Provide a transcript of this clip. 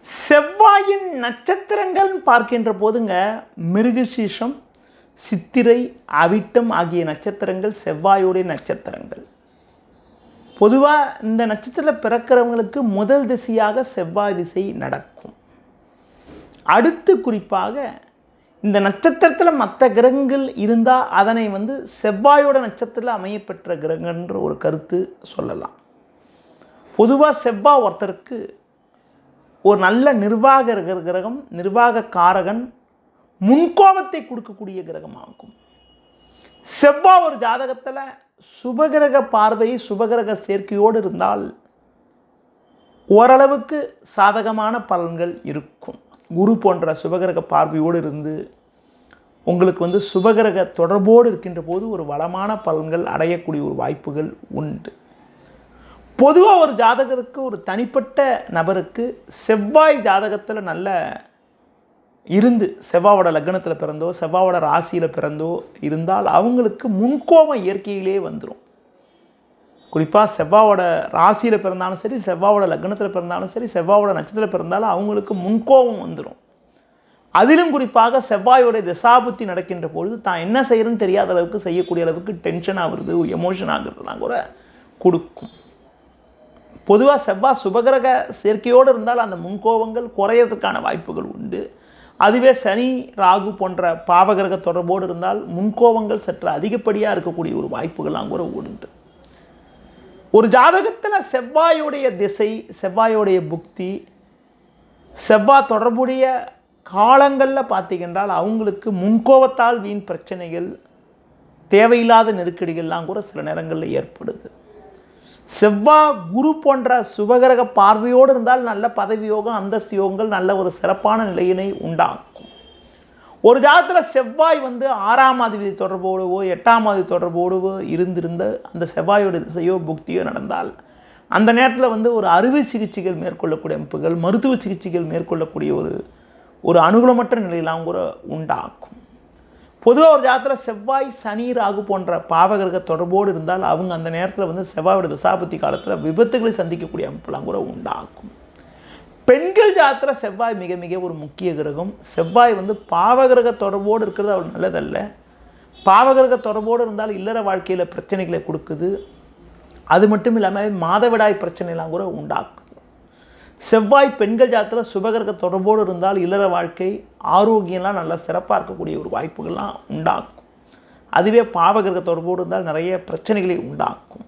செவ்வாயின் நட்சத்திரங்கள் பார்க்கின்ற போதுங்க மிருகசீஷம், சித்திரை, அவிட்டம் ஆகிய நட்சத்திரங்கள் செவ்வாயுடைய நட்சத்திரங்கள். பொதுவாக இந்த நட்சத்திரத்தில் பிறக்கிறவங்களுக்கு முதல் திசையாக செவ்வாய் திசை நடக்கும். அடுத்து குறிப்பாக இந்த நட்சத்திரத்தில் மற்ற கிரகங்கள் இருந்தால் அதனை செவ்வாயோட நட்சத்திரத்தில் அமையப்பெற்ற கிரகன்ற ஒரு கருத்து சொல்லலாம். பொதுவாக செவ்வாய் ஒருத்தருக்கு ஒரு நல்ல நிர்வாக கிரகம், நிர்வாக காரகன், முன்கோபத்தை கொடுக்கக்கூடிய கிரகமாகும். செவ்வாய் ஒரு ஜாதகத்தில் சுபகிரக பார்வை, சுபகிரக சேர்க்கையோடு இருந்தால் ஓரளவுக்கு சாதகமான பலன்கள் இருக்கும். குரு போன்ற சுபகிரக பார்வையோடு இருந்து உங்களுக்கு சுபகிரக தொடர்போடு இருக்கின்ற போது ஒரு வளமான பலன்கள் அடையக்கூடிய ஒரு வாய்ப்புகள் உண்டு. பொதுவாக ஒரு ஜாதகருக்கு, ஒரு தனிப்பட்ட நபருக்கு செவ்வாய் ஜாதகத்தில் நல்ல இருந்து, செவ்வாயோட லக்னத்தில் பிறந்தோ செவ்வாயோட ராசியில் பிறந்தோ இருந்தால் அவங்களுக்கு முன்கோபம் இயற்கையிலே வந்துடும். குறிப்பாக செவ்வாயோட ராசியில் பிறந்தாலும் சரி, செவ்வாயோட லக்னத்தில் பிறந்தாலும் சரி, செவ்வாயோட நட்சத்திரத்தில் பிறந்தாலும் அவங்களுக்கு முன்கோபம் வந்துடும். அதிலும் குறிப்பாக செவ்வாயோட திசாபுத்தி நடக்கின்ற பொழுது தான் என்ன செய்யறதுன்னு தெரியாத அளவுக்கு செய்யக்கூடிய அளவுக்கு டென்ஷன் ஆகுறது, எமோஷன் ஆகுறதுலாம் கூட கொடுக்கும். பொதுவாக செவ்வாய் சுபகிரக சேர்க்கையோடு இருந்தால் அந்த முன்கோபங்கள் குறையறதுக்கான வாய்ப்புகள் உண்டு. அதுவே சனி, ராகு போன்ற பாவகிரக தொடர்போடு இருந்தால் முன்கோபங்கள் சற்று அதிகப்படியாக இருக்கக்கூடிய ஒரு வாய்ப்புகள்லாம் கூட உண்டு. ஒரு ஜாதகத்தில் செவ்வாயுடைய திசை, செவ்வாயுடைய புக்தி, செவ்வாய் தொடர்புடைய காலங்களில் பார்த்தீங்கன்றால் அவங்களுக்கு முன்கோபத்தால் வீண் பிரச்சனைகள், தேவையில்லாத நெருக்கடிகள்லாம் கூட சில நேரங்களில் ஏற்படுது. செவ்வாய் குரு போன்ற சுபகிரக பார்வையோடு இருந்தால் நல்ல பதவி யோகம், அந்தஸ்து யோகங்கள், நல்ல ஒரு சிறப்பான நிலையினை உண்டாக்கும். ஒரு ஜாதகத்தில் செவ்வாய் 6ஆம் அதிபதி தொடர்போடுவோ 8ஆம் அதிபதி தொடர்போடுவோ இருந்திருந்த அந்த செவ்வாயோட திசையோ புக்தியோ நடந்தால் அந்த நேரத்தில் ஒரு அறுவை சிகிச்சைகள் மேற்கொள்ளக்கூடிய அமைப்புகள், மருத்துவ சிகிச்சைகள் மேற்கொள்ளக்கூடிய ஒரு அனுகூலமற்ற நிலையெல்லாம் கூட உண்டாக்கும். பொதுவாக ஒரு ஜாதகத்தில் செவ்வாய், சனி, ராகு போன்ற பாவகிரக தொடர்போடு இருந்தால் அவங்க அந்த நேரத்தில் செவ்வாயோட தசாபத்தி காலத்தில் விபத்துகளை சந்திக்கக்கூடிய அமைப்புலாம் கூட உண்டாக்கும். பெண்கள் ஜாதகத்தில் செவ்வாய் மிக மிக ஒரு முக்கிய கிரகம். செவ்வாய் பாவகிரக தொடர்போடு இருக்கிறது அவள் நல்லதல்ல. பாவகிரக தொடர்போடு இருந்தால் இல்லற வாழ்க்கையில் பிரச்சனைகளை கொடுக்குது. அது மட்டும் இல்லாமல் மாதவிடாய் பிரச்சனைலாம் கூட உண்டாக்கும். செவ்வாய் பெண்கள் ஜாதகத்தில் சுபகிரக தொடர்போடு இருந்தால் இல்லற வாழ்க்கை, ஆரோக்கியம்லாம் நல்லா சிறப்பாக இருக்கக்கூடிய ஒரு வாய்ப்புகள்லாம் உண்டாக்கும். அதுவே பாவகிரக தொடர்போடு இருந்தால் நிறைய பிரச்சனைகளை உண்டாக்கும்.